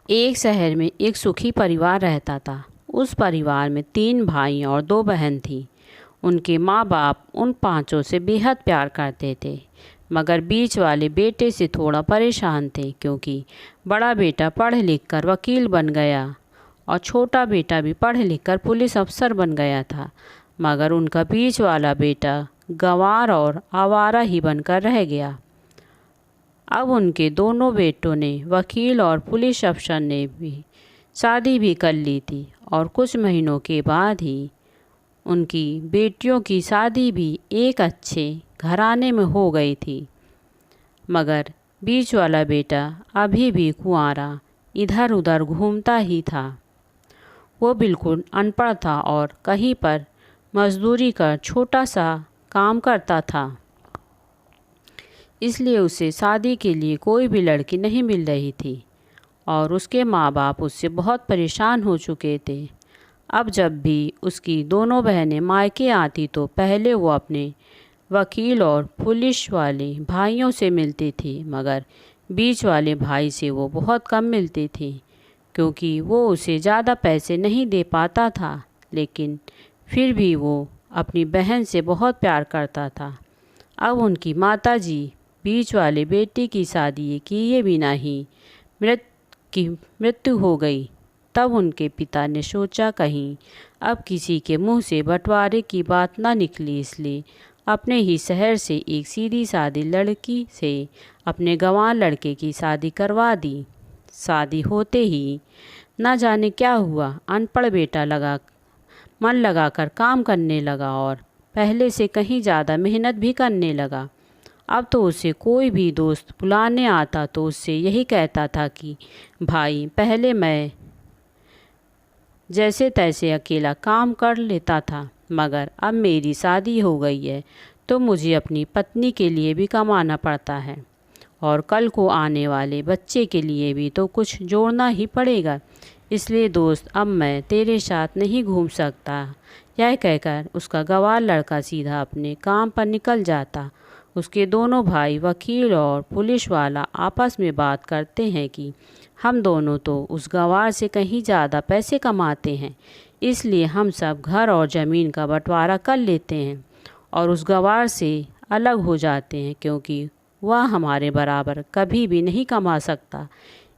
एक शहर में एक सुखी परिवार रहता था। उस परिवार में 3 भाई और 2 बहन थी। उनके माँ बाप उन पांचों से बेहद प्यार करते थे, मगर बीच वाले बेटे से थोड़ा परेशान थे, क्योंकि बड़ा बेटा पढ़ लिख कर वकील बन गया और छोटा बेटा भी पढ़ लिख कर पुलिस अफसर बन गया था। मगर उनका बीच वाला बेटा गंवार और आवारा ही बनकर रह गया। अब उनके दोनों बेटों ने वकील और पुलिस अफसर ने भी शादी भी कर ली थी, और कुछ महीनों के बाद ही उनकी बेटियों की शादी भी एक अच्छे घराने में हो गई थी। मगर बीच वाला बेटा अभी भी कुंवारा इधर उधर घूमता ही था। वो बिल्कुल अनपढ़ था और कहीं पर मजदूरी कर छोटा सा काम करता था। इसलिए उसे शादी के लिए कोई भी लड़की नहीं मिल रही थी, और उसके माँ बाप उससे बहुत परेशान हो चुके थे। अब जब भी उसकी दोनों बहनें मायके आती तो पहले वो अपने वकील और पुलिस वाले भाइयों से मिलती थी, मगर बीच वाले भाई से वो बहुत कम मिलती थी, क्योंकि वो उसे ज़्यादा पैसे नहीं दे पाता था। लेकिन फिर भी वो अपनी बहन से बहुत प्यार करता था। अब उनकी माताजी बीच वाले बेटी की शादी किए बिना ही मृत्यु हो गई। तब उनके पिता ने सोचा कहीं अब किसी के मुंह से बंटवारे की बात ना निकली, इसलिए अपने ही शहर से एक सीधी सादी लड़की से अपने गंवार लड़के की शादी करवा दी। शादी होते ही ना जाने क्या हुआ, अनपढ़ बेटा मन लगाकर काम करने लगा और पहले से कहीं ज़्यादा मेहनत भी करने लगा। अब तो उसे कोई भी दोस्त बुलाने आता तो उससे यही कहता था कि भाई, पहले मैं जैसे तैसे अकेला काम कर लेता था, मगर अब मेरी शादी हो गई है तो मुझे अपनी पत्नी के लिए भी कमाना पड़ता है, और कल को आने वाले बच्चे के लिए भी तो कुछ जोड़ना ही पड़ेगा। इसलिए दोस्त, अब मैं तेरे साथ नहीं घूम सकता। यह कहकर उसका गंवार लड़का सीधा अपने काम पर निकल जाता। उसके दोनों भाई वकील और पुलिस वाला आपस में बात करते हैं कि हम दोनों तो उस गंवार से कहीं ज़्यादा पैसे कमाते हैं, इसलिए हम सब घर और ज़मीन का बंटवारा कर लेते हैं और उस गंवार से अलग हो जाते हैं, क्योंकि वह हमारे बराबर कभी भी नहीं कमा सकता।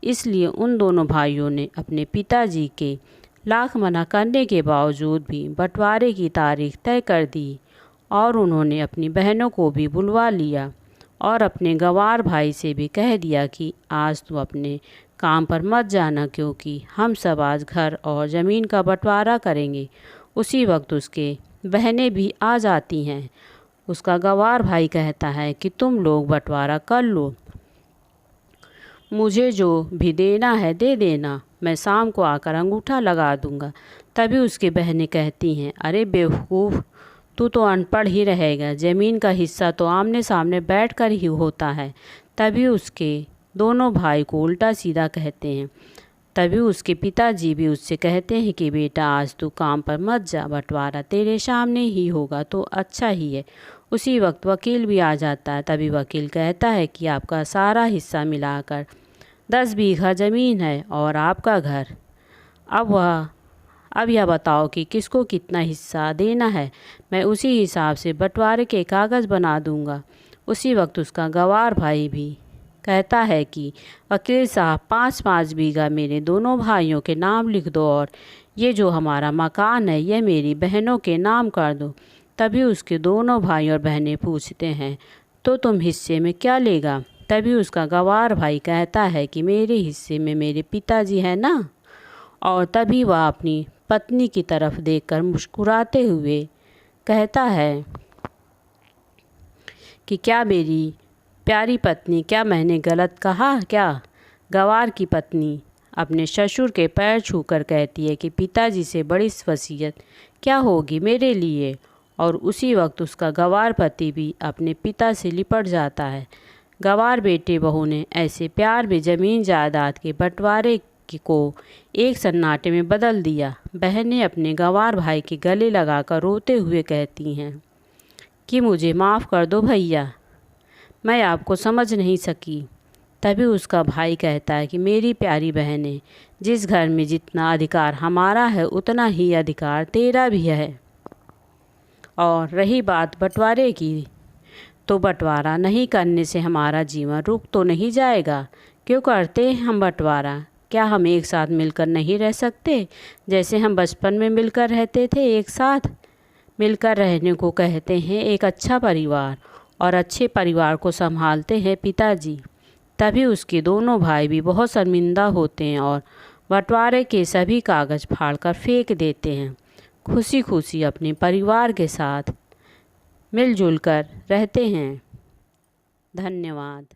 इसलिए उन दोनों भाइयों ने अपने पिताजी के लाख मना करने के बावजूद भी बंटवारे की तारीख तय कर दी, और उन्होंने अपनी बहनों को भी बुलवा लिया और अपने गंवार भाई से भी कह दिया कि आज तू अपने काम पर मत जाना, क्योंकि हम सब आज घर और ज़मीन का बंटवारा करेंगे। उसी वक्त उसके बहनें भी आ जाती हैं। उसका गंवार भाई कहता है कि तुम लोग बंटवारा कर लो, मुझे जो भी देना है दे देना, मैं शाम को आकर अंगूठा लगा दूंगा। तभी उसकी बहनें कहती हैं, अरे बेवकूफ़, तू तो अनपढ़ ही रहेगा, ज़मीन का हिस्सा तो आमने सामने बैठकर ही होता है। तभी उसके दोनों भाई को उल्टा सीधा कहते हैं। तभी उसके पिताजी भी उससे कहते हैं कि बेटा, आज तू काम पर मत जा, बंटवारा तेरे सामने ही होगा तो अच्छा ही है। उसी वक्त वकील भी आ जाता है। तभी वकील कहता है कि आपका सारा हिस्सा मिलाकर 10 बीघा ज़मीन है और आपका घर। अब यह बताओ कि किसको कितना हिस्सा देना है, मैं उसी हिसाब से बंटवारे के कागज़ बना दूंगा। उसी वक्त उसका गंवार भाई भी कहता है कि वकील साहब, 5-5 बीघा मेरे दोनों भाइयों के नाम लिख दो, और ये जो हमारा मकान है यह मेरी बहनों के नाम कर दो। तभी उसके दोनों भाई और बहनें पूछते हैं, तो तुम हिस्से में क्या लेगा? तभी उसका गंवार भाई कहता है कि मेरे हिस्से में मेरे पिताजी हैं ना। और तभी वह अपनी पत्नी की तरफ देखकर मुस्कुराते हुए कहता है कि क्या मेरी प्यारी पत्नी, क्या मैंने गलत कहा क्या? गंवार की पत्नी अपने ससुर के पैर छूकर कहती है कि पिताजी से बड़ी वसीयत क्या होगी मेरे लिए। और उसी वक्त उसका गंवार पति भी अपने पिता से लिपट जाता है। गंवार बेटे बहू ने ऐसे प्यार में ज़मीन जायदाद के बंटवारे को एक सन्नाटे में बदल दिया। बहनें अपने गंवार भाई के गले लगाकर रोते हुए कहती हैं कि मुझे माफ़ कर दो भैया, मैं आपको समझ नहीं सकी। तभी उसका भाई कहता है कि मेरी प्यारी बहनें, जिस घर में जितना अधिकार हमारा है उतना ही अधिकार तेरा भी है। और रही बात बंटवारे की, तो बंटवारा नहीं करने से हमारा जीवन रुक तो नहीं जाएगा। क्यों करते हैं हम बंटवारा? क्या हम एक साथ मिलकर नहीं रह सकते, जैसे हम बचपन में मिलकर रहते थे? एक साथ मिलकर रहने को कहते हैं एक अच्छा परिवार, और अच्छे परिवार को संभालते हैं पिताजी। तभी उसके दोनों भाई भी बहुत शर्मिंदा होते हैं और बंटवारे के सभी कागज़ फाड़कर फेंक देते हैं। खुशी खुशी अपने परिवार के साथ मिलजुल कर रहते हैं। धन्यवाद।